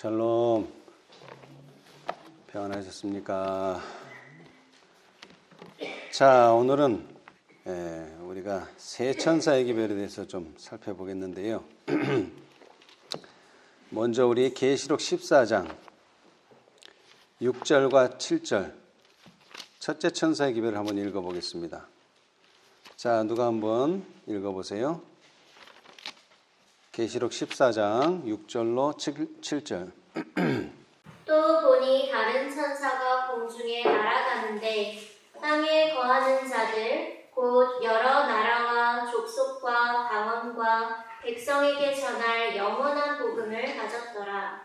샬롬. 평안하셨습니까? 자, 오늘은 우리가 세 천사의 기별에 대해서 좀 살펴보겠는데요. 먼저 우리 계시록 14장 6절과 7절 첫째 천사의 기별을 한번 읽어보겠습니다. 자, 누가 한번 읽어보세요. 계시록 14장 6절로 7절. 또 보니 다른 천사가 공중에 날아가는데 땅에 거하는 자들 곧 여러 나라와 족속과 방언과 백성에게 전할 영원한 복음을 가졌더라.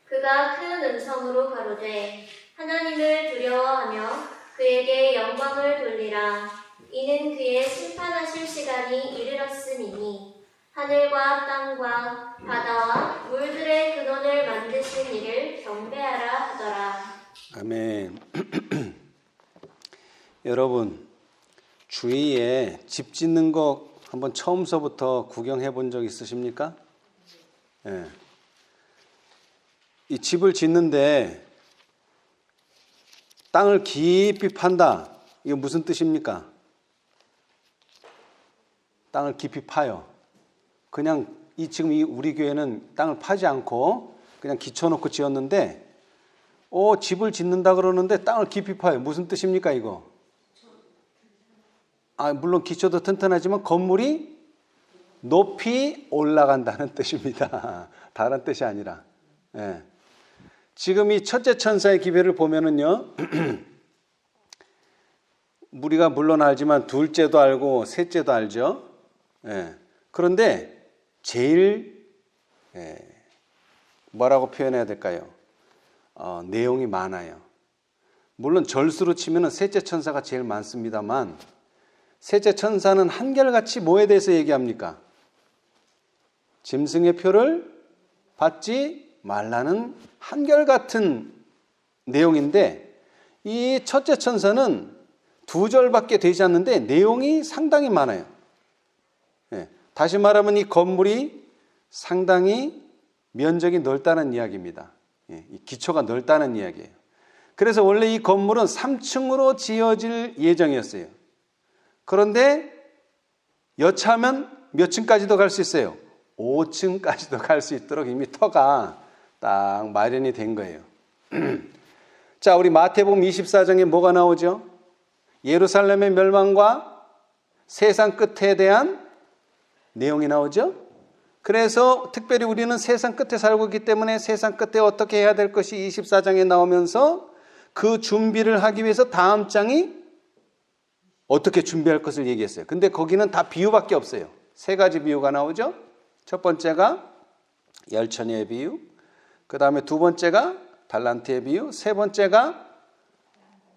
그가 큰 음성으로 가로되 하나님을 두려워하며 그에게 영광을 돌리라. 이는 그의 심판하실 시간이 이르렀음이니 하늘과 땅과 바다와 물들의 근원을 만드신 이를 경배하라 하더라. 아멘. 여러분, 주위에 집 짓는 거 한번 처음서부터 구경해 본 적 있으십니까? 예. 이 집을 짓는데 땅을 깊이 판다. 이거 무슨 뜻입니까? 땅을 깊이 파요. 그냥 지금 우리 교회는 땅을 파지 않고 그냥 기초 놓고 지었는데, 집을 짓는다 그러는데 땅을 깊이 파요. 무슨 뜻입니까, 이거? 물론 기초도 튼튼하지만 건물이 높이 올라간다는 뜻입니다. 다른 뜻이 아니라. 예. 지금 이 첫째 천사의 기별을 보면은요, 우리가 물론 알지만 둘째도 알고 셋째도 알죠. 예. 그런데 제일 뭐라고 표현해야 될까요? 내용이 많아요. 물론 절수로 치면 셋째 천사가 제일 많습니다만, 셋째 천사는 한결같이 뭐에 대해서 얘기합니까? 짐승의 표를 받지 말라는 한결같은 내용인데, 이 첫째 천사는 두 절밖에 되지 않는데 내용이 상당히 많아요. 다시 말하면 이 건물이 상당히 면적이 넓다는 이야기입니다. 이 기초가 넓다는 이야기예요. 그래서 원래 이 건물은 3층으로 지어질 예정이었어요. 그런데 여차하면 몇 층까지도 갈 수 있어요? 5층까지도 갈 수 있도록 이미 터가 딱 마련이 된 거예요. 자, 우리 마태복음 24장에 뭐가 나오죠? 예루살렘의 멸망과 세상 끝에 대한 내용이 나오죠. 그래서 특별히 우리는 세상 끝에 살고 있기 때문에 세상 끝에 어떻게 해야 될 것이 24장에 나오면서 그 준비를 하기 위해서 다음 장이 어떻게 준비할 것을 얘기했어요. 근데 거기는 다 비유밖에 없어요. 세 가지 비유가 나오죠. 첫 번째가 열처녀의 비유, 그 다음에 두 번째가 달란트의 비유, 세 번째가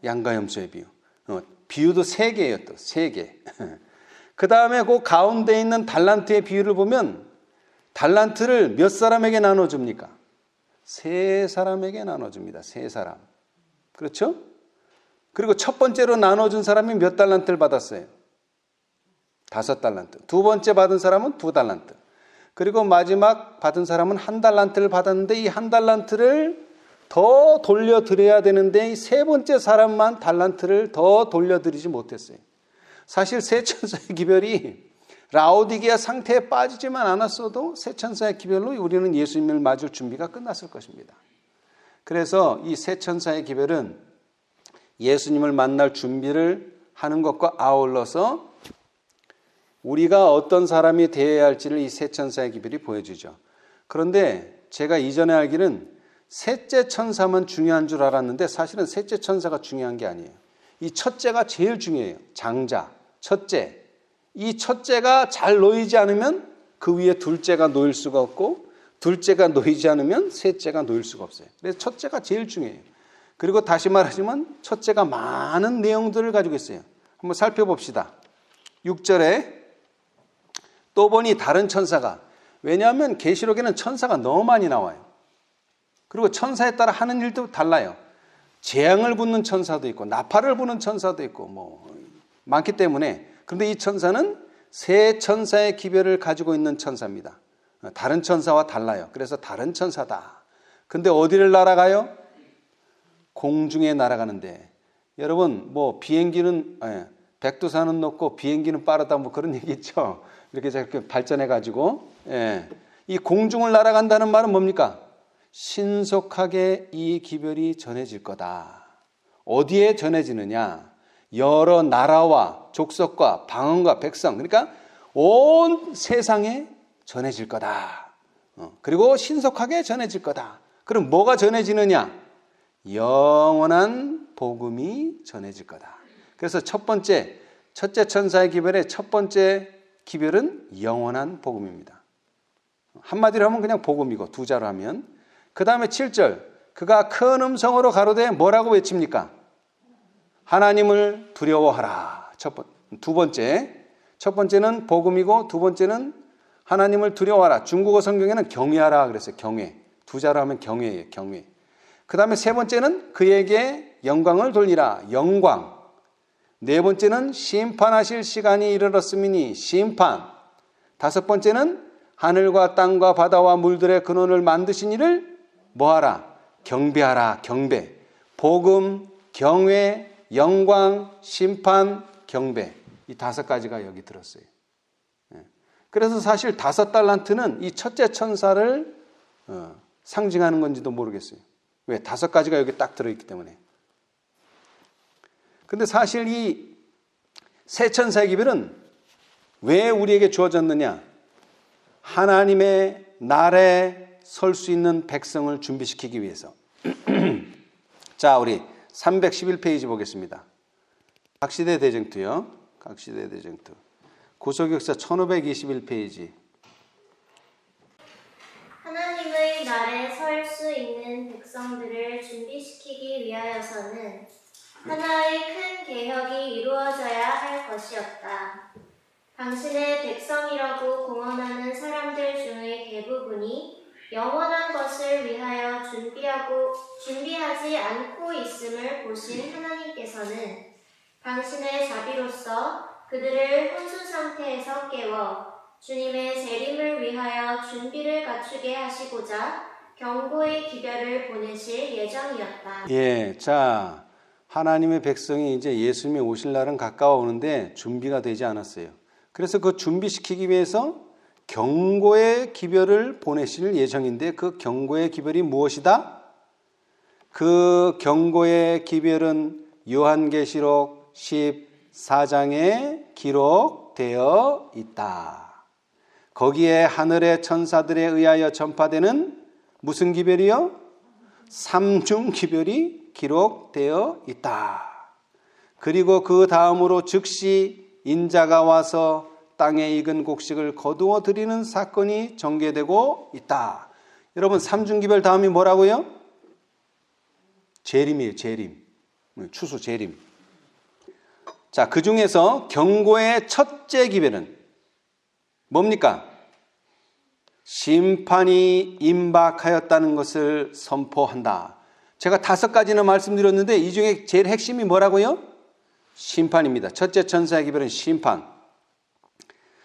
양과 염소의 비유. 비유도 세 개예요. 또 세 개. 그 다음에 그 가운데 있는 달란트의 비유를 보면 달란트를 몇 사람에게 나눠줍니까? 세 사람에게 나눠줍니다. 세 사람. 그렇죠? 그리고 첫 번째로 나눠준 사람이 몇 달란트를 받았어요? 5달란트. 두 번째 받은 사람은 2달란트. 그리고 마지막 받은 사람은 1달란트를 받았는데 이 1달란트를 더 돌려드려야 되는데 이 세 번째 사람만 달란트를 더 돌려드리지 못했어요. 사실 세 천사의 기별이 라오디게아 상태에 빠지지만 않았어도 세 천사의 기별로 우리는 예수님을 맞을 준비가 끝났을 것입니다. 그래서 이 세 천사의 기별은 예수님을 만날 준비를 하는 것과 아울러서 우리가 어떤 사람이 되어야 할지를 이 세 천사의 기별이 보여주죠. 그런데 제가 이전에 알기는 셋째 천사만 중요한 줄 알았는데 사실은 셋째 천사가 중요한 게 아니에요. 이 첫째가 제일 중요해요. 장자. 첫째, 이 첫째가 잘 놓이지 않으면 그 위에 둘째가 놓일 수가 없고 둘째가 놓이지 않으면 셋째가 놓일 수가 없어요. 그래서 첫째가 제일 중요해요. 그리고 다시 말하지만 첫째가 많은 내용들을 가지고 있어요. 한번 살펴봅시다. 6절에 또 보니 다른 천사가, 왜냐하면 계시록에는 천사가 너무 많이 나와요. 그리고 천사에 따라 하는 일도 달라요. 재앙을 붓는 천사도 있고 나팔을 부는 천사도 있고 많기 때문에, 그런데 이 천사는 세 천사의 기별을 가지고 있는 천사입니다. 다른 천사와 달라요. 그래서 다른 천사다. 근데 어디를 날아가요? 공중에 날아가는데. 여러분 뭐 비행기는 백두산은 높고 비행기는 빠르다 뭐 그런 얘기 있죠. 이렇게 저렇게 발전해 가지고 이 공중을 날아간다는 말은 뭡니까? 신속하게 이 기별이 전해질 거다. 어디에 전해지느냐? 여러 나라와 족속과 방언과 백성, 그러니까 온 세상에 전해질 거다. 그리고 신속하게 전해질 거다. 그럼 뭐가 전해지느냐? 영원한 복음이 전해질 거다. 그래서 첫째 천사의 기별의 첫 번째 기별은 영원한 복음입니다. 한마디로 하면 그냥 복음이고 두 자로 하면. 그 다음에 7절, 그가 큰 음성으로 가로되 뭐라고 외칩니까? 하나님을 두려워하라. 두 번째, 첫 번째는 복음이고 두 번째는 하나님을 두려워하라. 중국어 성경에는 경외하라 그랬어요. 경외. 두 자로 하면 경외예요. 경외. 그 다음에 세 번째는 그에게 영광을 돌리라. 영광. 네 번째는 심판하실 시간이 이르렀음이니 심판. 다섯 번째는 하늘과 땅과 바다와 물들의 근원을 만드신 이를 뭐하라? 경배하라. 경배. 복음, 경외, 영광, 심판, 경배. 이 다섯 가지가 여기 들었어요. 그래서 사실 5달란트는 이 첫째 천사를 상징하는 건지도 모르겠어요. 왜? 5가지가 여기 딱 들어있기 때문에. 근데 사실 이 세 천사의 기별은 왜 우리에게 주어졌느냐? 하나님의 날에 설 수 있는 백성을 준비시키기 위해서. 자, 우리 311페이지 보겠습니다. 각시대 대쟁투요. 각시대 대쟁투. 고소격사 1521페이지. 하나님의 날에 설 수 있는 백성들을 준비시키기 위하여서는 하나의 큰 개혁이 이루어져야 할 것이었다. 당신의 백성이라고 공언하는 사람들 중의 대부분이 영원한 것을 위하여 준비하지 않고 있음을 보신 하나님께서는 당신의 자비로서 그들을 혼수 상태에서 깨워 주님의 재림을 위하여 준비를 갖추게 하시고자 경고의 기별을 보내실 예정이었다. 자, 하나님의 백성이 이제 예수님이 오실 날은 가까워 오는데 준비가 되지 않았어요. 그래서 그 준비시키기 위해서 경고의 기별을 보내실 예정인데 그 경고의 기별이 무엇이다? 그 경고의 기별은 요한계시록 14장에 기록되어 있다. 거기에 하늘의 천사들에 의하여 전파되는 무슨 기별이요? 삼중 기별이 기록되어 있다. 그리고 그 다음으로 즉시 인자가 와서 땅에 익은 곡식을 거두어 드리는 사건이 전개되고 있다. 여러분, 삼중기별 다음이 뭐라고요? 재림이에요. 재림. 추수 재림. 자, 그 중에서 경고의 첫째 기별은 뭡니까? 심판이 임박하였다는 것을 선포한다. 제가 5가지나 말씀드렸는데 이 중에 제일 핵심이 뭐라고요? 심판입니다. 첫째 천사의 기별은 심판.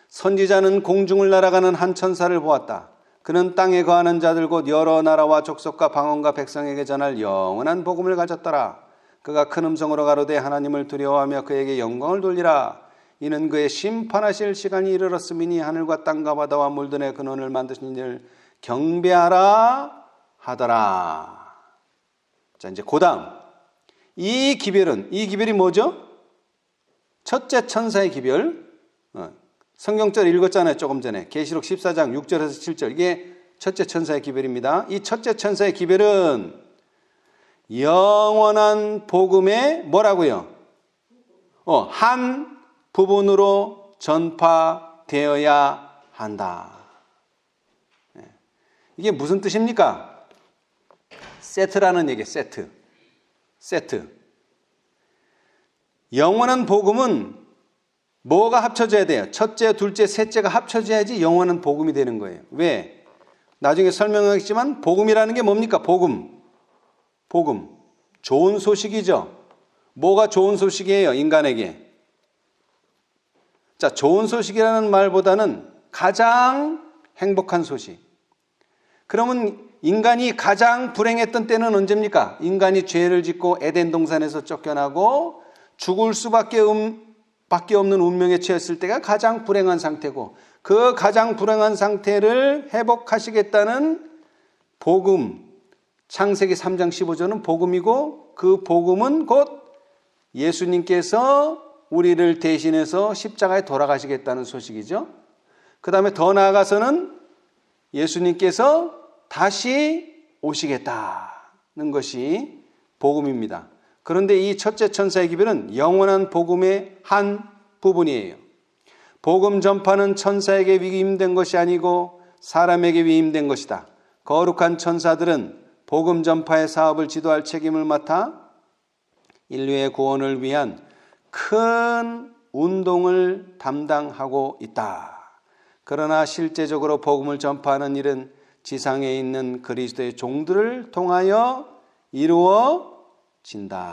선지자는 공중을 날아가는 한 천사를 보았다. 그는 땅에 거하는 자들 곧 여러 나라와 족속과 방언과 백성에게 전할 영원한 복음을 가졌더라. 그가 큰 음성으로 가로되 하나님을 두려워하며 그에게 영광을 돌리라. 이는 그의 심판하실 시간이 이르렀음이니 하늘과 땅과 바다와 물들의 근원을 만드신 이를 경배하라 하더라. 자, 이제 그다음 이 기별이 뭐죠? 첫째 천사의 기별. 성경절 읽었잖아요. 조금 전에 계시록 14장 6절에서 7절. 이게 첫째 천사의 기별입니다. 이 첫째 천사의 기별은 영원한 복음의 뭐라고요? 한 부분으로 전파되어야 한다. 이게 무슨 뜻입니까? 세트라는 얘기예요. 세트. 영원한 복음은 뭐가 합쳐져야 돼요? 첫째, 둘째, 셋째가 합쳐져야지 영원한 복음이 되는 거예요. 왜? 나중에 설명하겠지만 복음이라는 게 뭡니까? 복음. 좋은 소식이죠. 뭐가 좋은 소식이에요? 인간에게. 자, 좋은 소식이라는 말보다는 가장 행복한 소식. 그러면 인간이 가장 불행했던 때는 언제입니까? 인간이 죄를 짓고 에덴 동산에서 쫓겨나고 죽을 수밖에 없는 운명에 처했을 때가 가장 불행한 상태고, 그 가장 불행한 상태를 회복하시겠다는 복음, 창세기 3장 15절은 복음이고, 그 복음은 곧 예수님께서 우리를 대신해서 십자가에 돌아가시겠다는 소식이죠. 그 다음에 더 나아가서는 예수님께서 다시 오시겠다는 것이 복음입니다. 그런데 이 첫째 천사의 기별은 영원한 복음의 한 부분이에요. 복음 전파는 천사에게 위임된 것이 아니고 사람에게 위임된 것이다. 거룩한 천사들은 복음 전파의 사업을 지도할 책임을 맡아 인류의 구원을 위한 큰 운동을 담당하고 있다. 그러나 실제적으로 복음을 전파하는 일은 지상에 있는 그리스도의 종들을 통하여 이루어진다.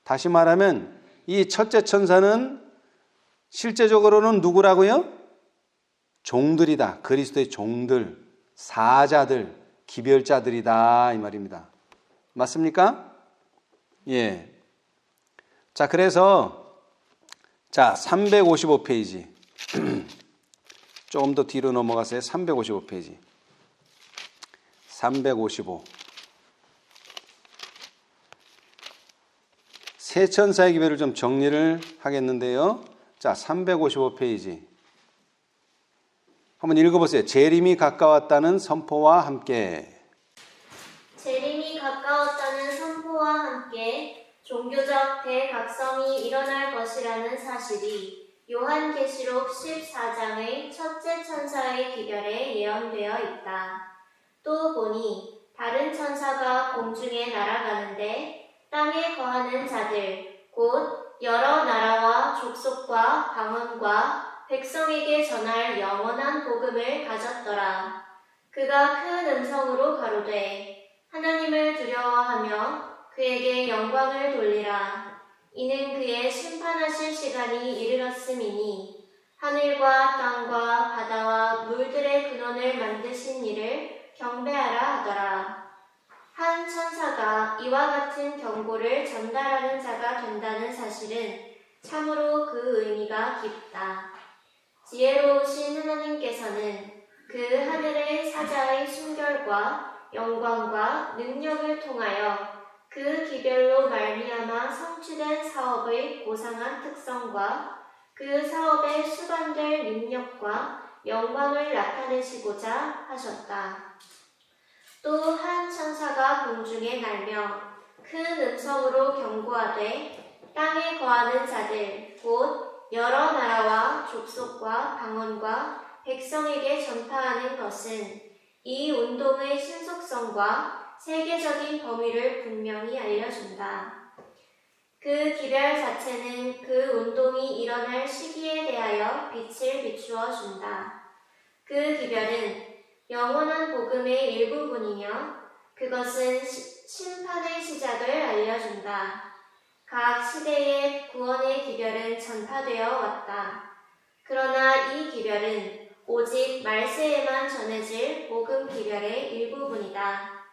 다시 말하면 이 첫째 천사는 실제적으로는 누구라고요? 종들이다. 그리스도의 종들, 사자들, 기별자들이다 이 말입니다. 맞습니까? 예. 자, 그래서 355페이지 조금 더 뒤로 넘어가세요. 355페이지 355 세 천사의 기별을 좀 정리를 하겠는데요. 자, 355페이지 한번 읽어보세요. 재림이 가까웠다는 선포와 함께. 재림이 가까웠다는 선포와 함께 종교적 대각성이 일어날 것이라는 사실이 요한계시록 14장의 첫째 천사의 기별에 예언되어 있다. 또 보니 다른 천사가 공중에 날아가는데 땅에 거하는 자들 곧 여러 나라와 족속과 방언과 백성에게 전할 영원한 복음을 가졌더라. 그가 큰 음성으로 가로되 하나님을 두려워하며 그에게 영광을 돌리라. 이는 그의 심판하실 시간이 이르렀음이니 하늘과 땅과 바다와 물들의 근원을 만드신 이를 경배하라 하더라. 한 천사가 이와 같은 경고를 전달하는 자가 된다는 사실은 참으로 그 의미가 깊다. 지혜로우신 하나님께서는 그 하늘의 사자의 순결과 영광과 능력을 통하여 그 기별로 말미암아 성취된 사업의 고상한 특성과 그 사업의 수반될 능력과 영광을 나타내시고자 하셨다. 또 한 천사가 공중에 날며 큰 음성으로 경고하되 땅에 거하는 자들 곧 여러 나라와 족속과 방언과 백성에게 전파하는 것은 이 운동의 신속성과 세계적인 범위를 분명히 알려준다. 그 기별 자체는 그 운동이 일어날 시기에 대하여 빛을 비추어 준다. 그 기별은 영원한 복음의 일부분이며 그것은 심판의 시작을 알려준다. 각 시대의 구원의 기별은 전파되어 왔다. 그러나 이 기별은 오직 말세에만 전해질 복음 기별의 일부분이다.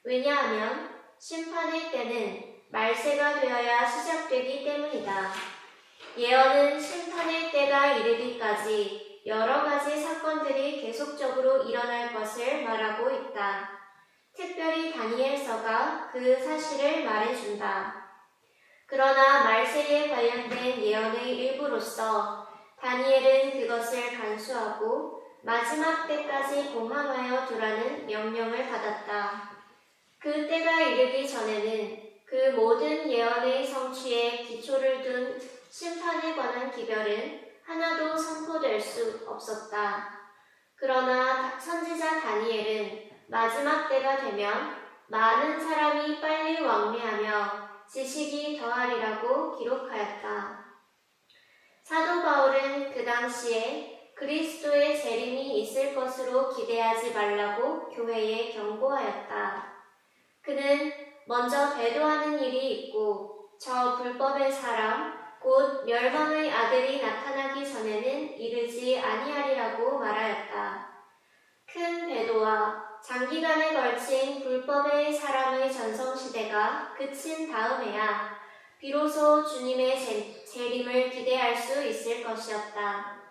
왜냐하면 심판의 때는 말세가 되어야 시작되기 때문이다. 예언은 심판의 때가 이르기까지 여러 가지 사건들이 계속적으로 일어날 것을 말하고 있다. 특별히 다니엘서가 그 사실을 말해준다. 그러나 말세에 관련된 예언의 일부로서 다니엘은 그것을 간수하고 마지막 때까지 공함하여 두라는 명령을 받았다. 그 때가 이르기 전에는 그 모든 예언의 성취에 기초를 둔 심판에 관한 기별은 하나도 선포될 수 없었다. 그러나 선지자 다니엘은 마지막 때가 되면 많은 사람이 빨리 왕래하며 지식이 더하리라고 기록하였다. 사도 바울은 그 당시에 그리스도의 재림이 있을 것으로 기대하지 말라고 교회에 경고하였다. 그는 먼저 배도하는 일이 있고 저 불법의 사람 곧 멸망의 아들이 나타나기 전에는 이르지 아니하리라고 말하였다. 큰 배도와 장기 장기간에 걸친 불법의 사람의 전성시대가 그친 다음에야 비로소 주님의 재림을 기대할 수 있을 것이었다.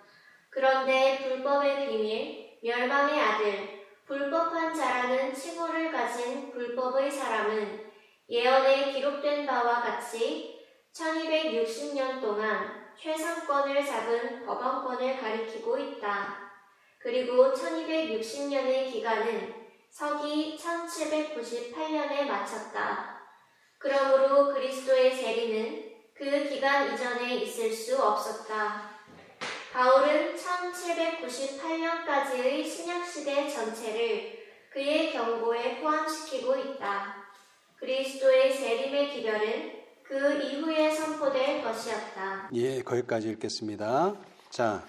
그런데 불법의 비밀, 멸망의 아들, 불법한 자라는 칭호를 가진 불법의 사람은 예언에 기록된 바와 같이 1260년 동안 최상권을 잡은 법원권을 가리키고 있다. 그리고 1260년의 기간은 서기 1798년에 마쳤다. 그러므로 그리스도의 재림은 그 기간 이전에 있을 수 없었다. 바울은 1798년까지의 신약시대 전체를 그의 경고에 포함시키고 있다. 그리스도의 재림의 기별은 그 이후에 선포될 것이었다. 예, 거기까지 읽겠습니다. 자,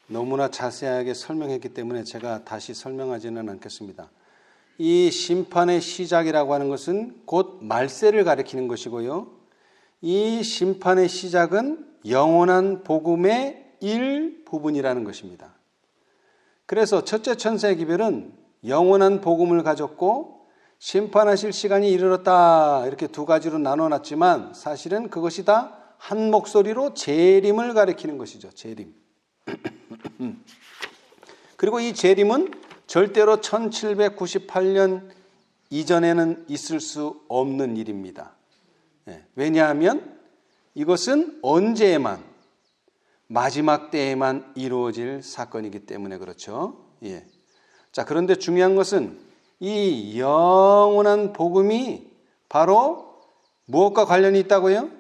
너무나 자세하게 설명했기 때문에 제가 다시 설명하지는 않겠습니다. 이 심판의 시작이라고 하는 것은 곧 말세를 가리키는 것이고요. 이 심판의 시작은 영원한 복음의 일부분이라는 것입니다. 그래서 첫째 천사의 기별은 영원한 복음을 가졌고 심판하실 시간이 이르렀다 이렇게 두 가지로 나눠놨지만 사실은 그것이 다 한 목소리로 재림을 가리키는 것이죠. 재림. 그리고 이 재림은 절대로 1798년 이전에는 있을 수 없는 일입니다. 왜냐하면 이것은 언제에만 마지막 때에만 이루어질 사건이기 때문에 그렇죠. 예. 자, 그런데 중요한 것은 이 영원한 복음이 바로 무엇과 관련이 있다고요?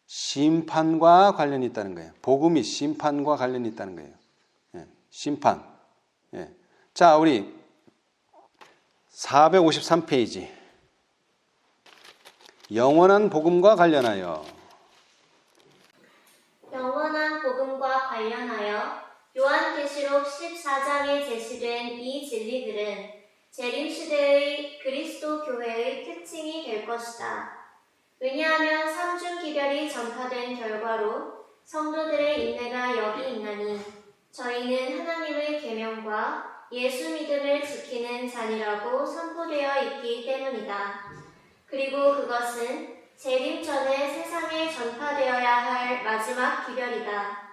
심판과 관련이 있다는 거예요. 복음이 심판과 관련이 있다는 거예요. 예. 심판. 예. 자, 우리 453페이지. 영원한 복음과 관련하여. 영원한 복음과 관련하여 요한계시록 14장에 제시된 이 진리들은 재림시대의 그리스도 교회의 특징이 될 것이다. 왜냐하면 삼중기별이 전파된 결과로 성도들의 인내가 여기 있나니 저희는 하나님의 계명과 예수 믿음을 지키는 자니라고 선포되어 있기 때문이다. 그리고 그것은 재림 전에 세상에 전파되어야 할 마지막 기별이다.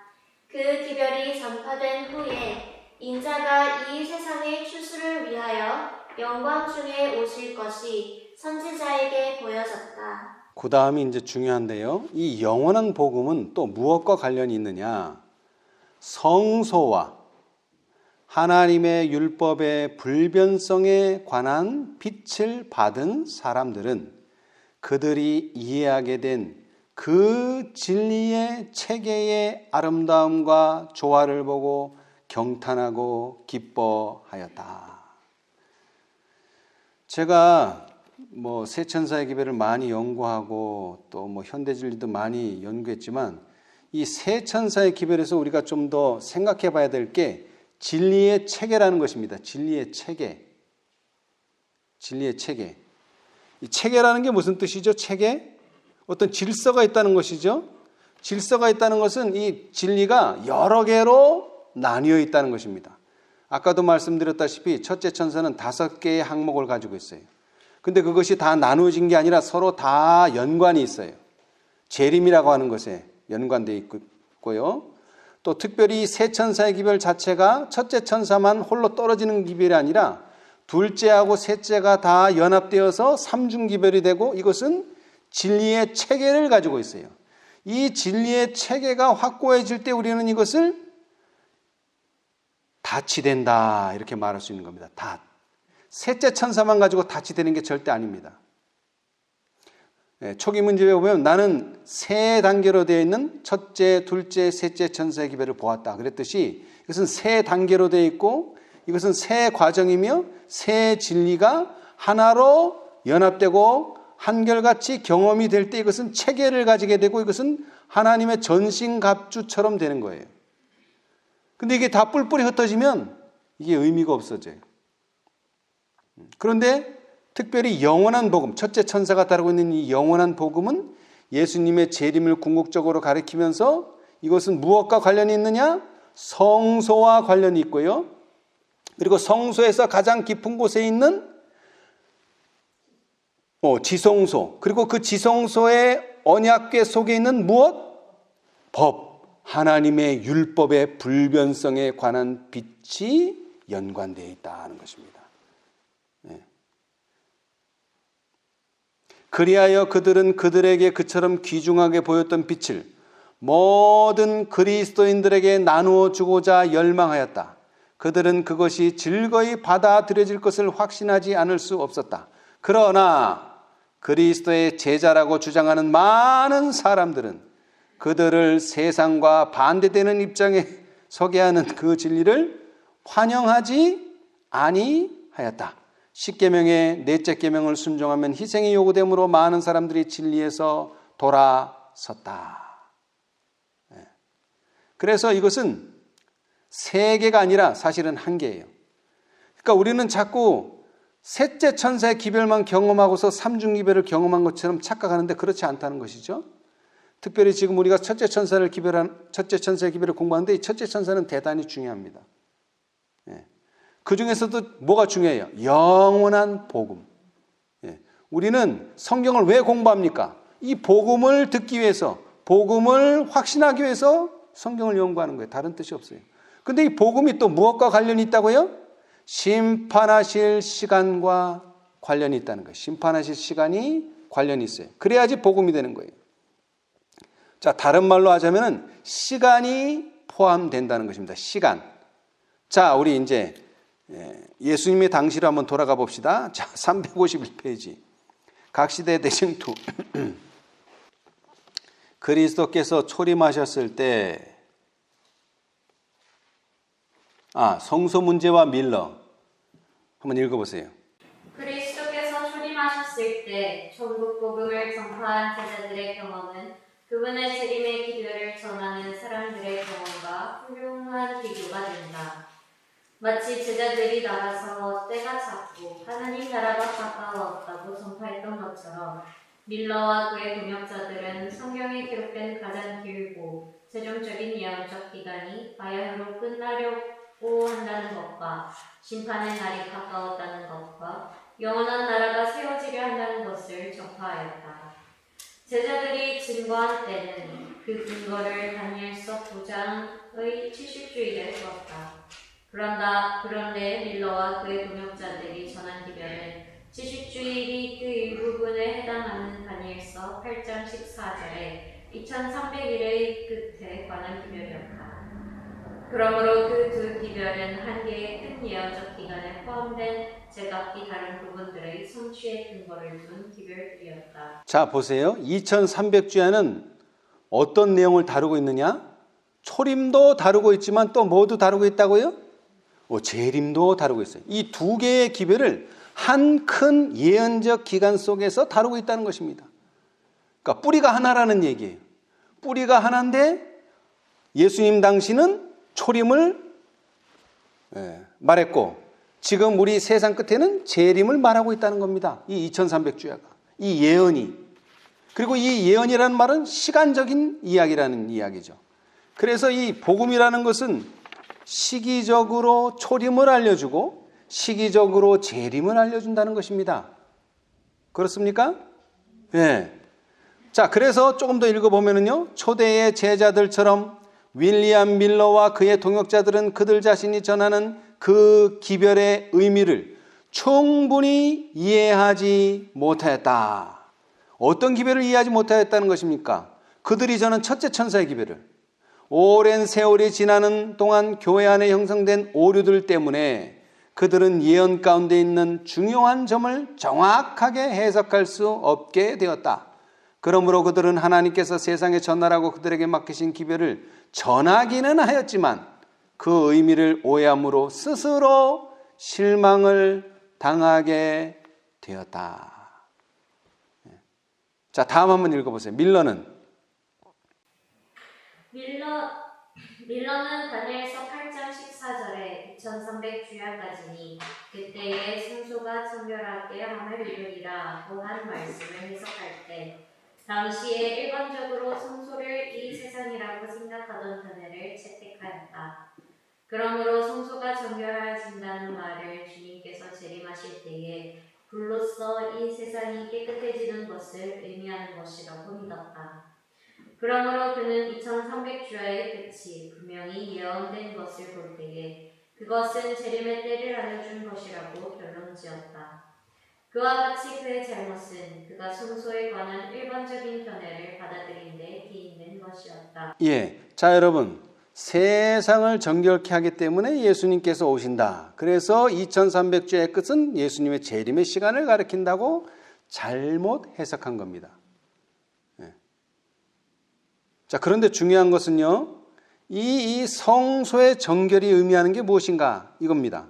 그 기별이 전파된 후에 인자가 이 세상의 추수를 위하여 영광 중에 오실 것이 선지자에게 보여졌다. 그 다음이 이제 중요한데요. 이 영원한 복음은 또 무엇과 관련이 있느냐? 성소와 하나님의 율법의 불변성에 관한 빛을 받은 사람들은 그들이 이해하게 된 그 진리의 체계의 아름다움과 조화를 보고 경탄하고 기뻐하였다. 제가 새 천사의 기별을 많이 연구하고 또 현대 진리도 많이 연구했지만 이 새 천사의 기별에서 우리가 좀 더 생각해 봐야 될 게 진리의 체계라는 것입니다. 진리의 체계. 진리의 체계. 이 체계라는 게 무슨 뜻이죠? 체계? 어떤 질서가 있다는 것이죠. 질서가 있다는 것은 이 진리가 여러 개로 나뉘어 있다는 것입니다. 아까도 말씀드렸다시피 첫째 천사는 5개의 항목을 가지고 있어요. 근데 그것이 다 나누어진 게 아니라 서로 다 연관이 있어요. 재림이라고 하는 것에 연관되어 있고요. 또 특별히 새 천사의 기별 자체가 첫째 천사만 홀로 떨어지는 기별이 아니라 둘째하고 셋째가 다 연합되어서 삼중기별이 되고 이것은 진리의 체계를 가지고 있어요. 이 진리의 체계가 확고해질 때 우리는 이것을 닷이 된다 이렇게 말할 수 있는 겁니다. 닷. 셋째 천사만 가지고 닷이 되는 게 절대 아닙니다. 초기 문제에 보면 나는 세 단계로 되어 있는 첫째, 둘째, 셋째 천사의 기별을 보았다. 그랬듯이 이것은 세 단계로 되어 있고 이것은 세 과정이며 세 진리가 하나로 연합되고 한결같이 경험이 될 때 이것은 체계를 가지게 되고 이것은 하나님의 전신갑주처럼 되는 거예요. 근데 이게 다 뿔뿔이 흩어지면 이게 의미가 없어져요. 그런데 특별히 영원한 복음, 첫째 천사가 따르고 있는 이 영원한 복음은 예수님의 재림을 궁극적으로 가리키면서 이것은 무엇과 관련이 있느냐? 성소와 관련이 있고요. 그리고 성소에서 가장 깊은 곳에 있는 지성소, 그리고 그 지성소의 언약궤 속에 있는 무엇? 법, 하나님의 율법의 불변성에 관한 빛이 연관되어 있다는 것입니다. 그리하여 그들은 그들에게 그처럼 귀중하게 보였던 빛을 모든 그리스도인들에게 나누어 주고자 열망하였다. 그들은 그것이 즐거이 받아들여질 것을 확신하지 않을 수 없었다. 그러나 그리스도의 제자라고 주장하는 많은 사람들은 그들을 세상과 반대되는 입장에 서게 하는 그 진리를 환영하지 아니하였다. 십계명의 넷째 계명을 순종하면 희생이 요구되므로 많은 사람들이 진리에서 돌아섰다. 그래서 이것은 세 개가 아니라 사실은 한 개예요. 그러니까 우리는 자꾸 셋째 천사의 기별만 경험하고서 삼중기별을 경험한 것처럼 착각하는데 그렇지 않다는 것이죠. 특별히 지금 우리가 첫째 천사의 기별을 공부하는데 이 첫째 천사는 대단히 중요합니다. 그 중에서도 뭐가 중요해요? 영원한 복음. 우리는 성경을 왜 공부합니까? 이 복음을 듣기 위해서, 복음을 확신하기 위해서 성경을 연구하는 거예요. 다른 뜻이 없어요. 근데 이 복음이 또 무엇과 관련이 있다고요? 심판하실 시간과 관련이 있다는 거예요. 심판하실 시간이 관련이 있어요. 그래야지 복음이 되는 거예요. 자, 다른 말로 하자면 시간이 포함된다는 것입니다. 시간. 자, 우리 이제 예수님의 당시로 한번 돌아가 봅시다. 자, 351페이지. 각 시대 대승투. 그리스도께서 초림하셨을 때 성소 문제와 밀러 한번 읽어보세요. 그리스도께서 초림하셨을 때 천국 복음을 전파한 제자들의 경험은 그분의 재림의 기별을 전하는 사람들의 경험과 훌륭한 비교가 된다. 마치 제자들이 나가서 때가 찼고 하나님 나라가 가까웠다고 전파했던 것처럼 밀러와 그의 동역자들은 성경에 기록된 가장 길고 최종적인 예언적 기간이 바야흐로 끝나려고 한다는 것과 심판의 날이 가까웠다는 것과 영원한 나라가 세워지려 한다는 것을 전파하였다. 제자들이 증거한 때는 그 근거를 다니엘서 9장의 70주일에 두었다. 그런데 밀러와 그의 동역자들이 전한 기별은 70주일이 그 일부분에 해당하는 다니엘서 8장 14절에 2300일의 끝에 관한 기별이었다. 그러므로 그 두 기별은 한 개의 큰 예언적 기간에 포함된 제각기 다른 부분들의 성취의 근거를 둔 기별들이었다. 자, 보세요. 2300주야는 어떤 내용을 다루고 있느냐? 초림도 다루고 있지만 또 뭐도 다루고 있다고요? 재림도 다루고 있어요. 이 두 개의 기별을 한 큰 예언적 기간 속에서 다루고 있다는 것입니다. 그러니까 뿌리가 하나라는 얘기예요. 뿌리가 하나인데 예수님 당시는 초림을 말했고 지금 우리 세상 끝에는 재림을 말하고 있다는 겁니다. 이 2300주야가. 이 예언이. 그리고 이 예언이라는 말은 시간적인 이야기라는 이야기죠. 그래서 이 복음이라는 것은 시기적으로 초림을 알려주고 시기적으로 재림을 알려준다는 것입니다. 그렇습니까? 네. 자, 그래서 조금 더 읽어보면요. 초대의 제자들처럼 윌리엄 밀러와 그의 동역자들은 그들 자신이 전하는 그 기별의 의미를 충분히 이해하지 못하였다. 어떤 기별을 이해하지 못하였다는 것입니까? 그들이 전한 첫째 천사의 기별을. 오랜 세월이 지나는 동안 교회 안에 형성된 오류들 때문에 그들은 예언 가운데 있는 중요한 점을 정확하게 해석할 수 없게 되었다. 그러므로 그들은 하나님께서 세상에 전하라고 그들에게 맡기신 기별을 전하기는 하였지만 그 의미를 오해함으로 스스로 실망을 당하게 되었다. 자, 다음 한번 읽어보세요. 밀러는 다니엘서 8장 14절에 2300주야까지니 그때에 승소가 청결하게 함을 이루리라 또한 말씀을 해석할 때 당시에 일반적으로 성소를 이 세상이라고 생각하던 견해를 채택하였다. 그러므로 성소가 정결해진다는 말을 주님께서 재림하실 때에 불로써 이 세상이 깨끗해지는 것을 의미하는 것이라고 믿었다. 그러므로 그는 2300주야의 끝이 분명히 예언된 것을 볼 때에 그것은 재림의 때를 알려준 것이라고 결론지었다. 그와 같이 그의 잘못은 그가 성소에 관한 일반적인 견해를 받아들인 데 기인된 것이었다. 예, 자 여러분, 세상을 정결케 하기 때문에 예수님께서 오신다. 그래서 2300주의 끝은 예수님의 재림의 시간을 가리킨다고 잘못 해석한 겁니다. 예. 자, 그런데 중요한 것은요, 이 성소의 정결이 의미하는 게 무엇인가 이겁니다.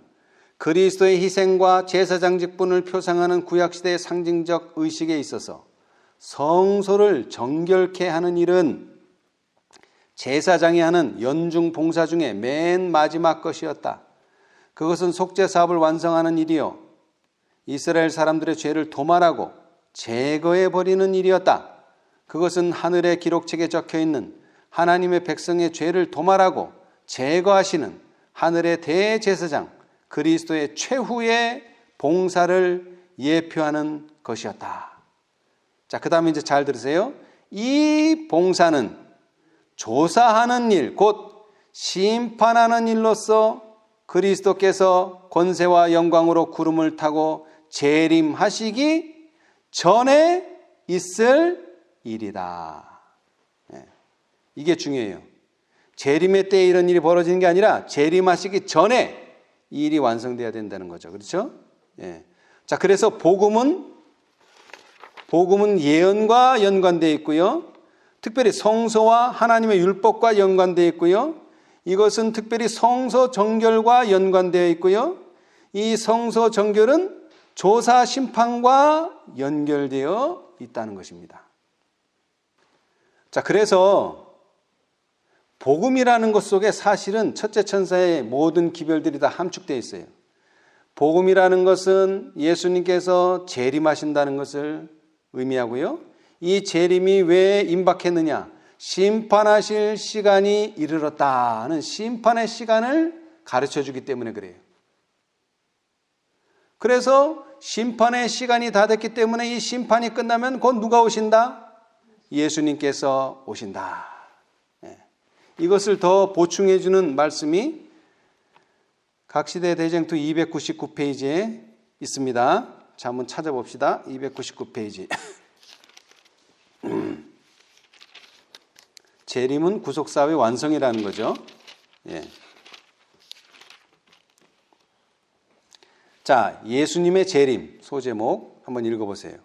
그리스도의 희생과 제사장 직분을 표상하는 구약시대의 상징적 의식에 있어서 성소를 정결케 하는 일은 제사장이 하는 연중 봉사 중에 맨 마지막 것이었다. 그것은 속죄 사업을 완성하는 일이요, 이스라엘 사람들의 죄를 도말하고 제거해 버리는 일이었다. 그것은 하늘의 기록책에 적혀 있는 하나님의 백성의 죄를 도말하고 제거하시는 하늘의 대제사장 그리스도의 최후의 봉사를 예표하는 것이었다. 자, 그 다음에 이제 잘 들으세요. 이 봉사는 조사하는 일, 곧 심판하는 일로서 그리스도께서 권세와 영광으로 구름을 타고 재림하시기 전에 있을 일이다. 이게 중요해요. 재림의 때에 이런 일이 벌어지는 게 아니라 재림하시기 전에 이 일이 완성돼야 된다는 거죠. 그렇죠? 예. 자, 그래서 복음은 예언과 연관되어 있고요. 특별히 성소와 하나님의 율법과 연관되어 있고요. 이것은 특별히 성소 정결과 연관되어 있고요. 이 성소 정결은 조사 심판과 연결되어 있다는 것입니다. 자, 그래서 복음이라는 것 속에 사실은 첫째 천사의 모든 기별들이 다 함축되어 있어요. 복음이라는 것은 예수님께서 재림하신다는 것을 의미하고요. 이 재림이 왜 임박했느냐? 심판하실 시간이 이르렀다는 심판의 시간을 가르쳐 주기 때문에 그래요. 그래서 심판의 시간이 다 됐기 때문에 이 심판이 끝나면 곧 누가 오신다? 예수님께서 오신다. 이것을 더 보충해 주는 말씀이 각시대 대쟁투 299페이지에 있습니다. 자, 한번 찾아봅시다. 299페이지. 재림은 구속사업의 완성이라는 거죠. 예. 자, 예수님의 재림 소제목 한번 읽어보세요.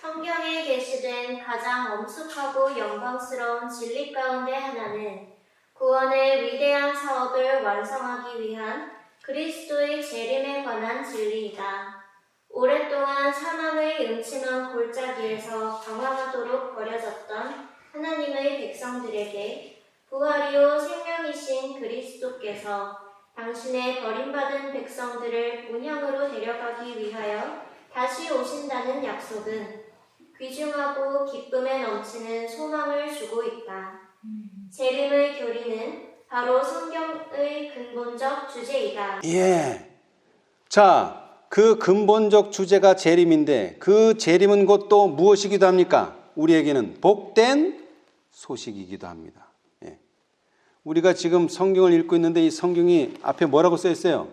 성경에 게시된 가장 엄숙하고 영광스러운 진리 가운데 하나는 구원의 위대한 사업을 완성하기 위한 그리스도의 재림에 관한 진리이다. 오랫동안 사망의 음침한 골짜기에서 방황하도록 버려졌던 하나님의 백성들에게 부활이요 생명이신 그리스도께서 당신의 버림받은 백성들을 본향으로 데려가기 위하여 다시 오신다는 약속은 귀중하고 기쁨에 넘치는 소망을 주고 있다. 재림의 교리는 바로 성경의 근본적 주제이다. 예. 자, 그 근본적 주제가 재림인데 그 재림은 곧 또 무엇이기도 합니까? 우리에게는 복된 소식이기도 합니다. 예. 우리가 지금 성경을 읽고 있는데 이 성경이 앞에 뭐라고 써 있어요?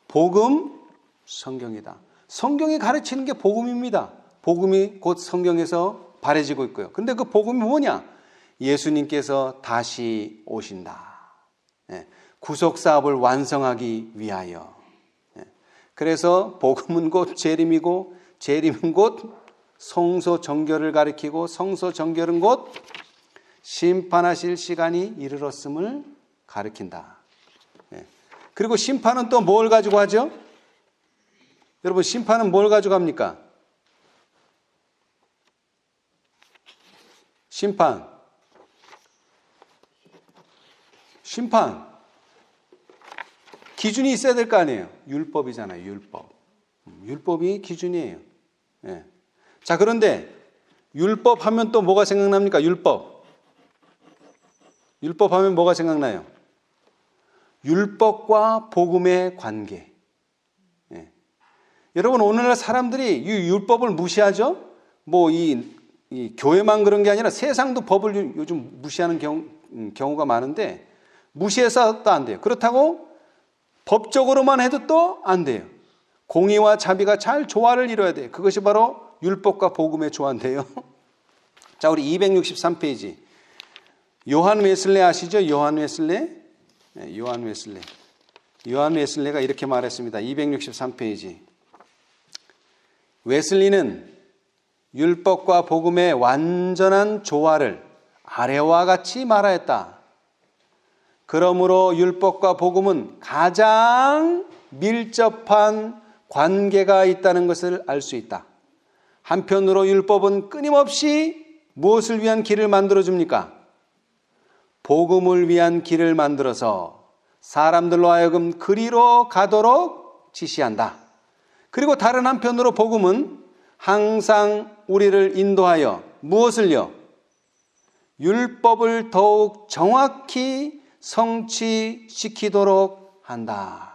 복음 성경이다. 성경이 가르치는 게 복음입니다. 복음이 곧 성경에서 발해지고 있고요. 근데 그 복음이 뭐냐? 예수님께서 다시 오신다. 예. 구속사업을 완성하기 위하여. 예. 그래서 복음은 곧 재림이고 재림은 곧 성소 정결을 가리키고 성소 정결은 곧 심판하실 시간이 이르렀음을 가리킨다. 예. 그리고 심판은 또 뭘 가지고 하죠? 여러분, 심판은 뭘 가지고 합니까? 심판. 기준이 있어야 될 거 아니에요. 율법이잖아요. 율법. 율법이 기준이에요. 예. 자, 그런데 율법 하면 또 뭐가 생각납니까? 율법 하면 뭐가 생각나요? 율법과 복음의 관계. 예. 여러분, 오늘날 사람들이 이 율법을 무시하죠? 뭐 이 교회만 그런 게 아니라 세상도 법을 요즘 무시하는 경우가 많은데, 무시해서도 안 돼요. 그렇다고 법적으로만 해도 또 안 돼요. 공의와 자비가 잘 조화를 이뤄야 돼요. 그것이 바로 율법과 복음의 조화인데요. 자, 우리 263페이지. 요한 웨슬레 아시죠? 요한 웨슬레? 네, 요한 웨슬레. 요한 웨슬레가 이렇게 말했습니다. 263페이지. 웨슬리는 율법과 복음의 완전한 조화를 아래와 같이 말하였다. 그러므로 율법과 복음은 가장 밀접한 관계가 있다는 것을 알 수 있다. 한편으로 율법은 끊임없이 무엇을 위한 길을 만들어줍니까? 복음을 위한 길을 만들어서 사람들로 하여금 그리로 가도록 지시한다. 그리고 다른 한편으로 복음은 항상 우리를 인도하여 무엇을요? 율법을 더욱 정확히 성취시키도록 한다.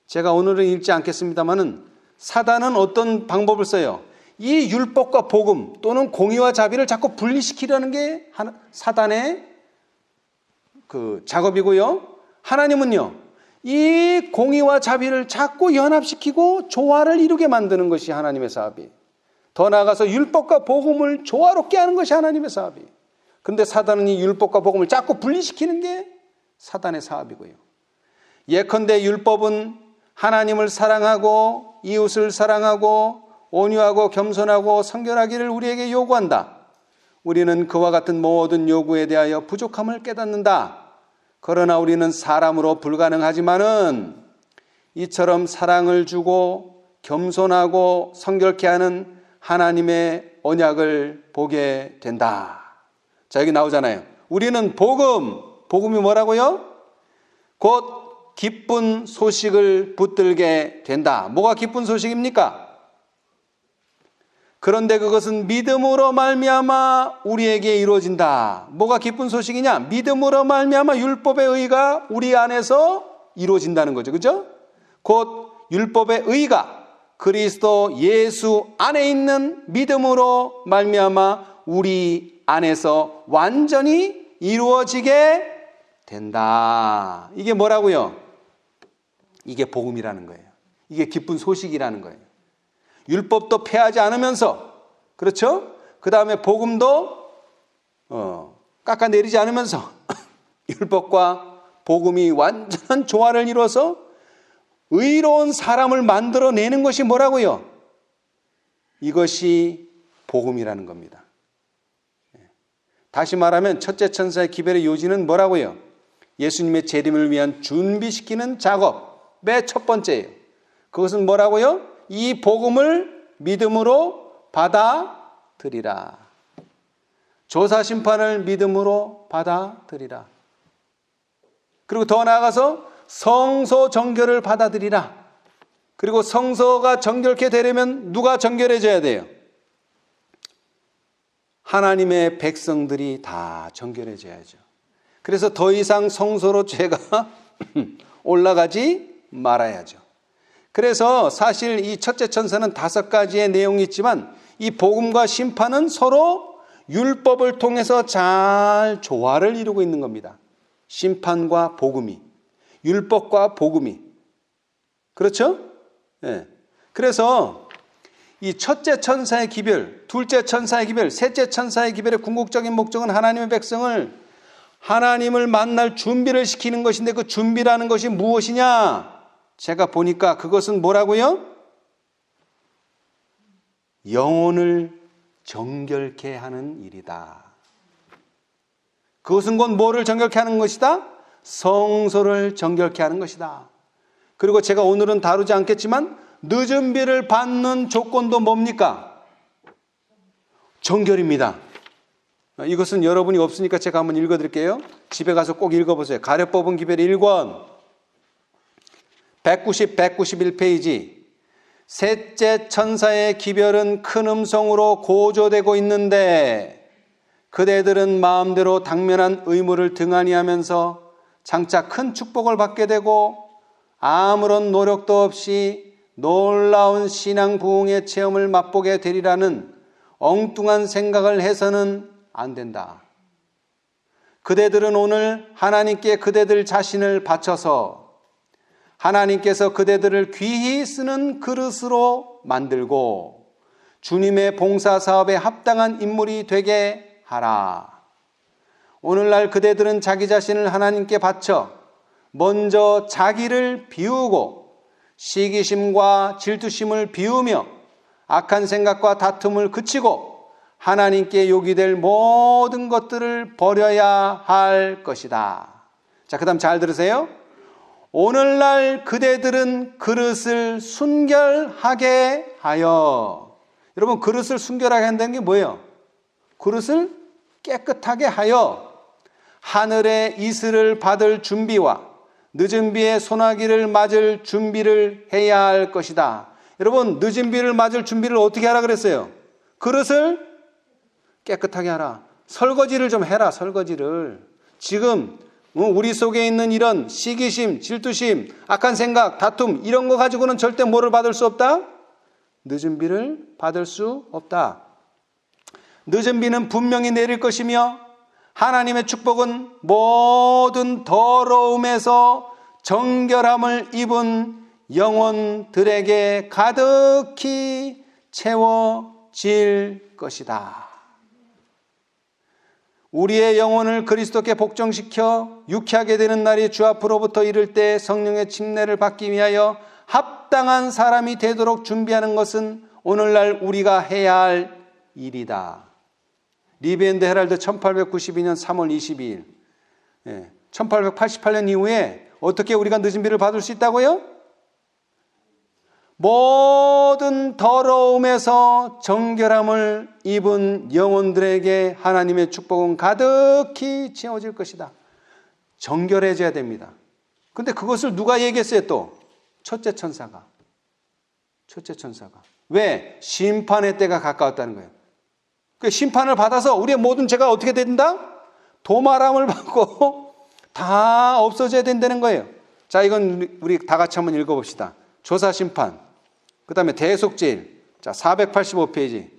제가 오늘은 읽지 않겠습니다만은 사단은 어떤 방법을 써요? 이 율법과 복음 또는 공의와 자비를 자꾸 분리시키려는 게 사단의 그 작업이고요. 하나님은요, 이 공의와 자비를 자꾸 연합시키고 조화를 이루게 만드는 것이 하나님의 사업이에요. 더 나아가서 율법과 복음을 조화롭게 하는 것이 하나님의 사업이에요. 그런데 사단은 이 율법과 복음을 자꾸 분리시키는 게 사단의 사업이고요. 예컨대 율법은 하나님을 사랑하고 이웃을 사랑하고 온유하고 겸손하고 성결하기를 우리에게 요구한다. 우리는 그와 같은 모든 요구에 대하여 부족함을 깨닫는다. 그러나 우리는 사람으로 불가능하지만은 이처럼 사랑을 주고 겸손하고 성결케 하는 하나님의 언약을 보게 된다. 자, 여기 나오잖아요. 우리는 복음이 뭐라고요? 곧 기쁜 소식을 붙들게 된다. 뭐가 기쁜 소식입니까? 그런데 그것은 믿음으로 말미암아 우리에게 이루어진다. 뭐가 기쁜 소식이냐? 믿음으로 말미암아 율법의 의가 우리 안에서 이루어진다는 거죠. 그죠? 곧 율법의 의가 그리스도 예수 안에 있는 믿음으로 말미암아 우리 안에서 완전히 이루어지게 된다. 이게 뭐라고요? 이게 복음이라는 거예요. 이게 기쁜 소식이라는 거예요. 율법도 폐하지 않으면서, 그렇죠? 그 다음에 복음도 깎아내리지 않으면서 율법과 복음이 완전한 조화를 이루어서 의로운 사람을 만들어내는 것이 뭐라고요? 이것이 복음이라는 겁니다. 다시 말하면 첫째 천사의 기별의 요지는 뭐라고요? 예수님의 재림을 위한 준비시키는 작업의 첫 번째예요. 그것은 뭐라고요? 이 복음을 믿음으로 받아들이라. 조사 심판을 믿음으로 받아들이라. 그리고 더 나아가서 성소 정결을 받아들이라. 그리고 성소가 정결케 되려면 누가 정결해져야 돼요? 하나님의 백성들이 다 정결해져야죠. 그래서 더 이상 성소로 죄가 올라가지 말아야죠. 그래서 사실 이 첫째 천사는 5가지의 내용이 있지만 이 복음과 심판은 서로 율법을 통해서 잘 조화를 이루고 있는 겁니다. 심판과 복음이, 율법과 복음이. 그렇죠? 네. 그래서 이 첫째 천사의 기별, 둘째 천사의 기별, 셋째 천사의 기별의 궁극적인 목적은 하나님의 백성을 하나님을 만날 준비를 시키는 것인데 그 준비라는 것이 무엇이냐? 제가 보니까 그것은 뭐라고요? 영혼을 정결케 하는 일이다. 그것은 곧 뭐를 정결케 하는 것이다? 성소를 정결케 하는 것이다. 그리고 제가 오늘은 다루지 않겠지만 늦은 비를 받는 조건도 뭡니까? 정결입니다. 이것은 여러분이 없으니까 제가 한번 읽어드릴게요. 집에 가서 꼭 읽어보세요. 가려뽑은 기별 1권 190, 191페이지. 셋째 천사의 기별은 큰 음성으로 고조되고 있는데 그대들은 마음대로 당면한 의무를 등한히 하면서 장차 큰 축복을 받게 되고 아무런 노력도 없이 놀라운 신앙 부흥의 체험을 맛보게 되리라는 엉뚱한 생각을 해서는 안 된다. 그대들은 오늘 하나님께 그대들 자신을 바쳐서 하나님께서 그대들을 귀히 쓰는 그릇으로 만들고 주님의 봉사 사업에 합당한 인물이 되게 하라. 오늘날 그대들은 자기 자신을 하나님께 바쳐 먼저 자기를 비우고 시기심과 질투심을 비우며 악한 생각과 다툼을 그치고 하나님께 욕이 될 모든 것들을 버려야 할 것이다. 자, 그 다음 잘 들으세요. 오늘날 그대들은 그릇을 순결하게 하여. 여러분, 그릇을 순결하게 한다는 게 뭐예요? 그릇을 깨끗하게 하여 하늘의 이슬을 받을 준비와 늦은 비에 소나기를 맞을 준비를 해야 할 것이다. 여러분, 늦은 비를 맞을 준비를 어떻게 하라 그랬어요? 그릇을 깨끗하게 하라. 설거지를 좀 해라. 설거지를. 지금 우리 속에 있는 이런 시기심, 질투심, 악한 생각, 다툼 이런 거 가지고는 절대 뭐를 받을 수 없다? 늦은 비를 받을 수 없다. 늦은 비는 분명히 내릴 것이며 하나님의 축복은 모든 더러움에서 정결함을 입은 영혼들에게 가득히 채워질 것이다. 우리의 영혼을 그리스도께 복종시켜 유쾌하게 되는 날이 주 앞으로부터 이를 때 성령의 침례를 받기 위하여 합당한 사람이 되도록 준비하는 것은 오늘날 우리가 해야 할 일이다. 리비엔드 헤럴드 1892년 3월 22일 1888년 이후에 어떻게 우리가 늦은 비를 받을 수 있다고요? 모든 더러움에서 정결함을 입은 영혼들에게 하나님의 축복은 가득히 채워질 것이다. 정결해져야 됩니다. 근데 그것을 누가 얘기했어요 또? 첫째 천사가. 왜? 심판의 때가 가까웠다는 거예요. 그 심판을 받아서 우리의 모든 죄가 어떻게 된다? 도말함을 받고 다 없어져야 된다는 거예요. 자, 이건 우리 다 같이 한번 읽어봅시다. 조사심판, 그 다음에 대속죄일. 자, 485페이지.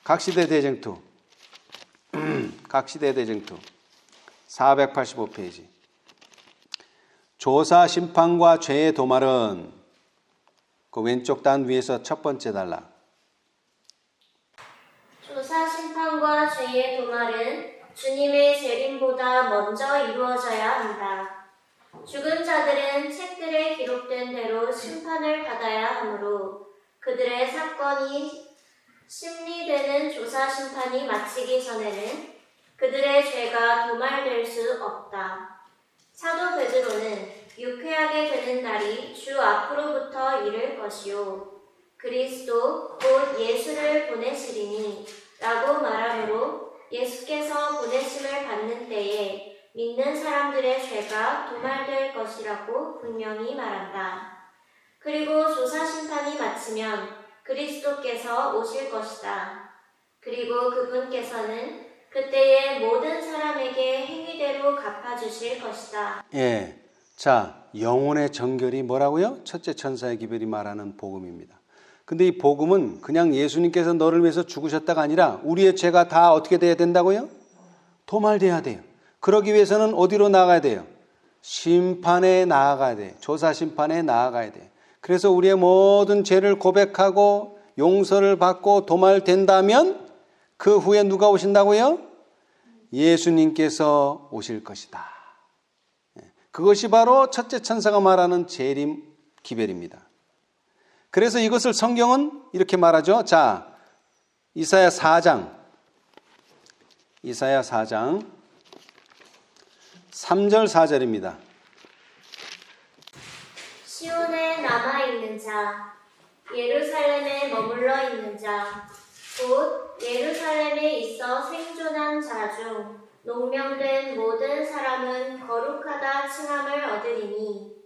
각시대 대쟁투. 각시대 대쟁투. 485페이지. 조사심판과 죄의 도말은 그 왼쪽 단 위에서 첫 번째 단락. 조사 심판과 죄의 도말은 주님의 재림보다 먼저 이루어져야 한다. 죽은 자들은 책들에 기록된 대로 심판을 받아야 하므로 그들의 사건이 심리되는 조사 심판이 마치기 전에는 그들의 죄가 도말될 수 없다. 사도 베드로는 유쾌하게 되는 날이 주 앞으로부터 이를 것이요 그리스도 곧 예수를 보내시리니 라고 말하므로 예수께서 보내심을 받는 때에 믿는 사람들의 죄가 도말될 것이라고 분명히 말한다. 그리고 조사심판이 마치면 그리스도께서 오실 것이다. 그리고 그분께서는 그때의 모든 사람에게 행위대로 갚아주실 것이다. 예, 자, 영혼의 정결이 뭐라고요? 첫째 천사의 기별이 말하는 복음입니다. 근데 이 복음은 그냥 예수님께서 너를 위해서 죽으셨다가 아니라 우리의 죄가 다 어떻게 돼야 된다고요? 도말돼야 돼요. 그러기 위해서는 어디로 나아가야 돼요? 심판에 나아가야 돼요. 조사 심판에 나아가야 돼요. 그래서 우리의 모든 죄를 고백하고 용서를 받고 도말된다면 그 후에 누가 오신다고요? 예수님께서 오실 것이다. 그것이 바로 첫째 천사가 말하는 재림 기별입니다. 그래서 이것을 성경은 이렇게 말하죠. 자, 이사야 4장 3절 4절입니다. 시온에 남아있는 자, 예루살렘에 머물러 있는 자, 곧 예루살렘에 있어 생존한 자 중 농명된 모든 사람은 거룩하다 칭함을 얻으리니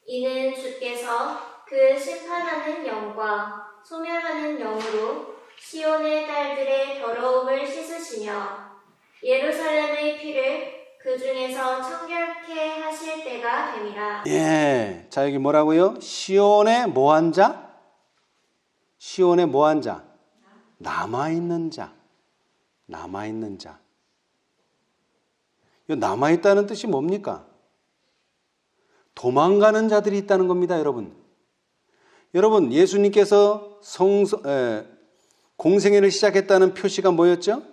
이는 주께서 그 심판하는 영과 소멸하는 영으로 시온의 딸들의 더러움을 씻으시며 예루살렘의 피를 그 중에서 청결케 하실 때가 됨이라. 예. 자, 여기 뭐라고요? 시온에 뭐한 자? 시온에 뭐한 자? 남아있는 자. 남아있는 자. 이 남아있다는 뜻이 뭡니까? 도망가는 자들이 있다는 겁니다, 여러분. 여러분, 예수님께서 공생애를 시작했다는 표시가 뭐였죠?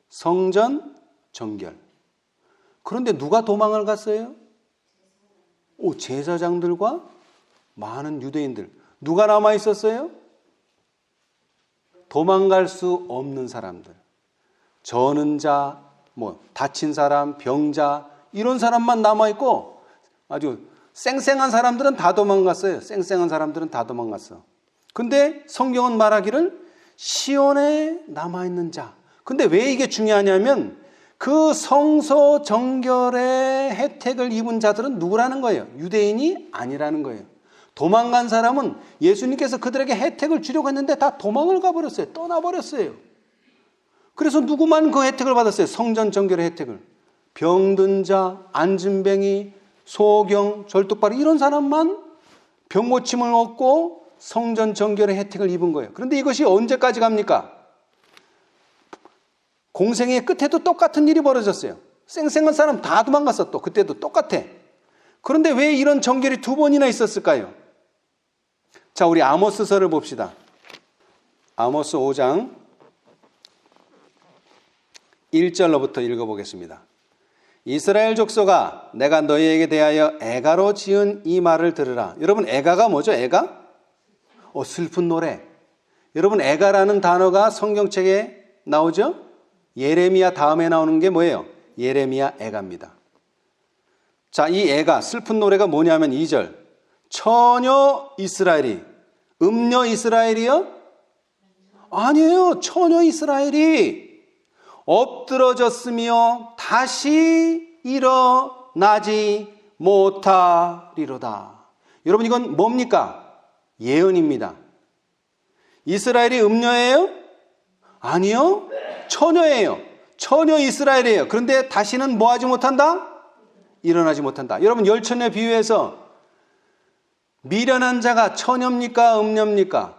성전 정결. 그런데 누가 도망을 갔어요? 제사장들과 많은 유대인들. 누가 남아 있었어요? 도망갈 수 없는 사람들. 저는 자, 다친 사람, 병자, 이런 사람만 남아 있고 아주 쌩쌩한 사람들은 다 도망갔어요. 쌩쌩한 사람들은 다 도망갔어. 근데 성경은 말하기를 시온에 남아 있는 자. 근데 왜 이게 중요하냐면 그 성소 정결의 혜택을 입은 자들은 누구라는 거예요? 유대인이 아니라는 거예요. 도망간 사람은 예수님께서 그들에게 혜택을 주려고 했는데 다 도망을 가버렸어요. 떠나버렸어요. 그래서 누구만 그 혜택을 받았어요? 성전 정결의 혜택을. 병든 자, 안진뱅이, 소경, 절뚝발이 이런 사람만 병고침을 얻고 성전 정결의 혜택을 입은 거예요. 그런데 이것이 언제까지 갑니까? 공생의 끝에도 똑같은 일이 벌어졌어요. 쌩쌩한 사람 다 도망갔어. 또 그때도 똑같아. 그런데 왜 이런 정결이 두 번이나 있었을까요? 자, 우리 아모스서를 봅시다. 아모스 5장 1절로부터 읽어보겠습니다. 이스라엘 족속아, 내가 너희에게 대하여 애가로 지은 이 말을 들으라. 여러분, 애가가 뭐죠? 애가? 슬픈 노래. 여러분, 애가라는 단어가 성경책에 나오죠? 예레미야 다음에 나오는 게 뭐예요? 예레미야 애가입니다. 자, 이 애가, 슬픈 노래가 뭐냐면 2절. 처녀 이스라엘이, 음녀 이스라엘이요? 아니에요. 처녀 이스라엘이 엎드러졌으며 다시 일어나지 못하리로다. 여러분, 이건 뭡니까? 예언입니다. 이스라엘이 음녀예요? 아니요. 처녀예요. 처녀 이스라엘이에요. 그런데 다시는 뭐 하지 못한다? 일어나지 못한다. 여러분, 열처녀 비유에서 미련한 자가 처녀입니까? 음녀입니까?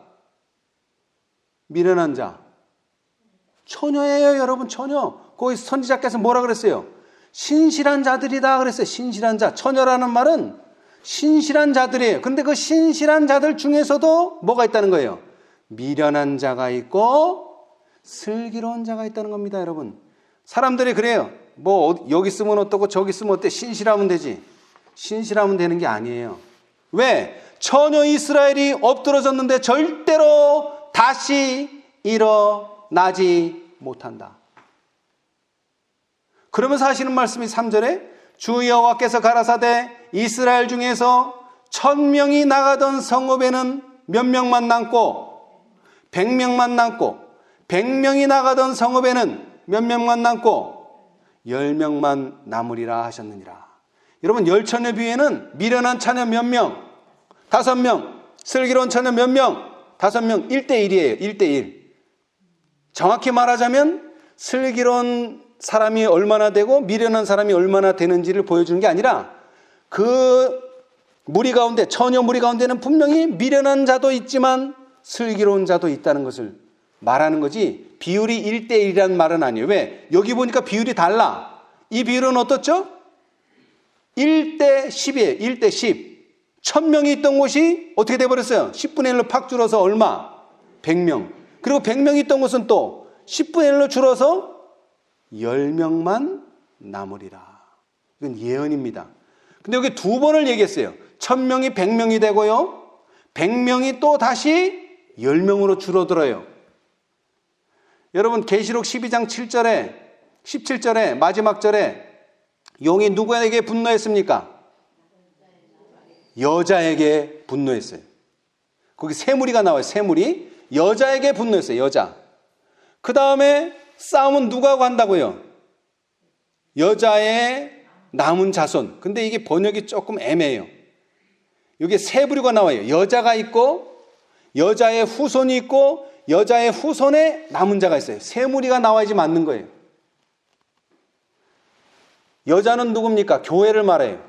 미련한 자. 처녀예요, 여러분, 처녀. 거기 선지자께서 뭐라 그랬어요? 신실한 자들이다 그랬어요. 신실한 자. 처녀라는 말은 신실한 자들이에요. 근데 그 신실한 자들 중에서도 뭐가 있다는 거예요? 미련한 자가 있고 슬기로운 자가 있다는 겁니다, 여러분. 사람들이 그래요. 여기 쓰면 어떻고 저기 쓰면 어때? 신실하면 되지. 신실하면 되는 게 아니에요. 왜? 처녀 이스라엘이 엎드러졌는데 절대로 다시 일어나지 못한다. 그러면서 하시는 말씀이 3절에 주 여호와께서 가라사대 이스라엘 중에서 1000명이 나가던 성읍에는 몇 명만 남고 100명만 남고 100명이 나가던 성읍에는 몇 명만 남고 10명만 남으리라 하셨느니라. 여러분, 열처녀 비유에는 미련한 처녀 몇 명? 5명. 슬기로운 처녀 몇 명? 5명. 1대1이에요. 1대1. 정확히 말하자면 슬기로운 사람이 얼마나 되고 미련한 사람이 얼마나 되는지를 보여주는 게 아니라 그 무리 가운데, 처녀 무리 가운데는 분명히 미련한 자도 있지만 슬기로운 자도 있다는 것을 말하는 거지, 비율이 1대1이라는 말은 아니에요. 왜? 여기 보니까 비율이 달라. 이 비율은 어떻죠? 1대10이에요. 1대10. 1000명이 있던 곳이 어떻게 돼버렸어요? 10분의 1로 팍 줄어서 얼마? 100명. 그리고 100명이 있던 곳은 또 10분의 1로 줄어서 10명만 남으리라. 이건 예언입니다. 근데 여기 두 번을 얘기했어요. 1000명이 100명이 되고요, 100명이 또 다시 10명으로 줄어들어요. 여러분, 계시록 12장 7절에 17절에 마지막 절에 용이 누구에게 분노했습니까? 여자에게 분노했어요. 거기 세 무리가 나와요. 세 무리. 여자에게 분노했어요. 여자. 그 다음에 싸움은 누가 간다고요? 여자의 남은 자손. 근데 이게 번역이 조금 애매해요. 여기 세 부류가 나와요. 여자가 있고 여자의 후손이 있고 여자의 후손에 남은 자가 있어요. 세 무리가 나와야지 맞는 거예요. 여자는 누굽니까? 교회를 말해요.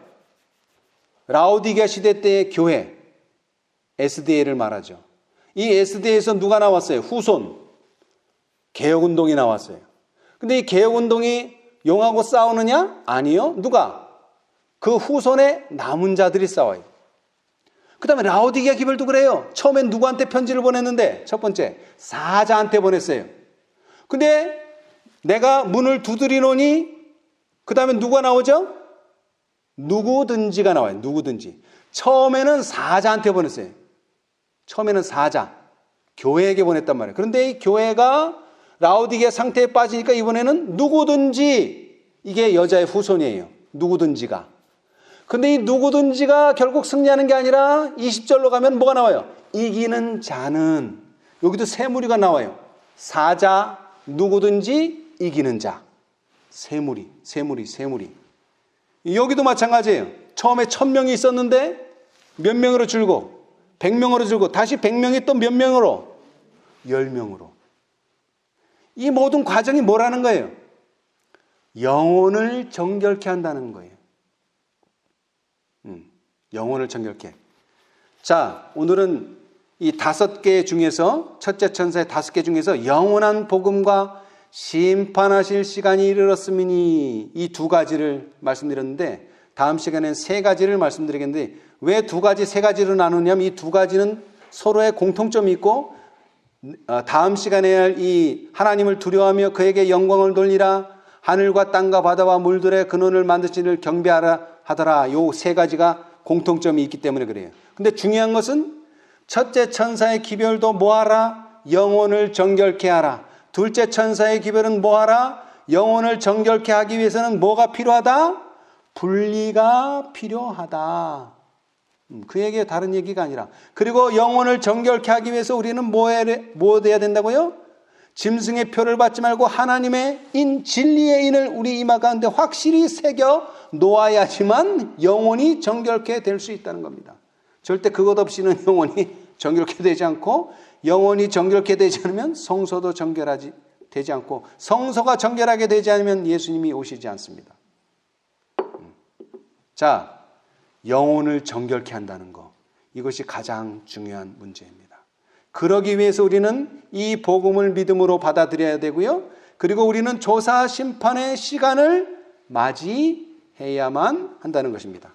라오디게아 시대 때의 교회, SDA를 말하죠. 이 SDA에서 누가 나왔어요? 후손, 개혁운동이 나왔어요. 근데 이 개혁운동이 용하고 싸우느냐? 아니요. 누가? 그 후손의 남은 자들이 싸워요. 그 다음에 라오디게아 기별도 그래요. 처음엔 누구한테 편지를 보냈는데, 첫 번째 사자한테 보냈어요. 근데 내가 문을 두드리노니, 그 다음에 누가 나오죠? 누구든지가 나와요. 누구든지. 처음에는 사자한테 보냈어요. 처음에는 사자, 교회에게 보냈단 말이에요. 그런데 이 교회가 라오디게아 상태에 빠지니까 이번에는 누구든지, 이게 여자의 후손이에요. 누구든지가. 근데 이 누구든지가 결국 승리하는 게 아니라 20절로 가면 뭐가 나와요? 이기는 자는, 여기도 세 무리가 나와요. 사자, 누구든지, 이기는 자. 세 무리. 여기도 마찬가지예요. 처음에 1000명이 있었는데 몇 명으로 줄고 100명으로 줄고 다시 100명이 또 몇 명으로? 10명으로. 이 모든 과정이 뭐라는 거예요? 영혼을 정결케 한다는 거예요. 영혼을 정결케. 자, 오늘은 이 5개 중에서, 첫째 천사의 5개 중에서 영원한 복음과 심판하실 시간이 이르렀으니, 이 2가지를 말씀드렸는데 다음 시간에는 3가지를 말씀드리겠는데, 왜 2가지, 3가지로 나누냐면 이 2가지는 서로의 공통점이 있고, 다음 시간에 할 이 하나님을 두려워하며 그에게 영광을 돌리라, 하늘과 땅과 바다와 물들의 근원을 만드시는 경배하라 하더라, 요 3가지가 공통점이 있기 때문에 그래요. 근데 중요한 것은 첫째 천사의 기별도 뭐하라? 영혼을 정결케 하라. 둘째 천사의 기별은 뭐하라? 영혼을 정결케 하기 위해서는 뭐가 필요하다? 분리가 필요하다. 그 얘기가 다른 얘기가 아니라. 그리고 영혼을 정결케 하기 위해서 우리는 뭐 해야 된다고요? 짐승의 표를 받지 말고 하나님의 진리의 인을 우리 이마 가운데 확실히 새겨 놓아야지만 영혼이 정결케 될 수 있다는 겁니다. 절대 그것 없이는 영혼이 정결케 되지 않고, 영혼이 정결케 되지 않으면 성소도 정결하지 되지 않고, 성소가 정결하게 되지 않으면 예수님이 오시지 않습니다. 자, 영혼을 정결케 한다는 것, 이것이 가장 중요한 문제입니다. 그러기 위해서 우리는 이 복음을 믿음으로 받아들여야 되고요. 그리고 우리는 조사 심판의 시간을 맞이해야만 한다는 것입니다.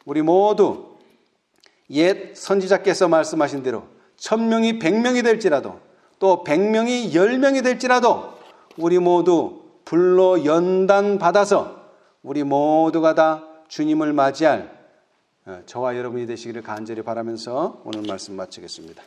우리 모두 옛 선지자께서 말씀하신 대로 1000명이 100명이 될지라도, 또 100명이 10명이 될지라도 우리 모두 불로 연단 받아서 우리 모두가 다 주님을 맞이할 저와 여러분이 되시기를 간절히 바라면서 오늘 말씀 마치겠습니다.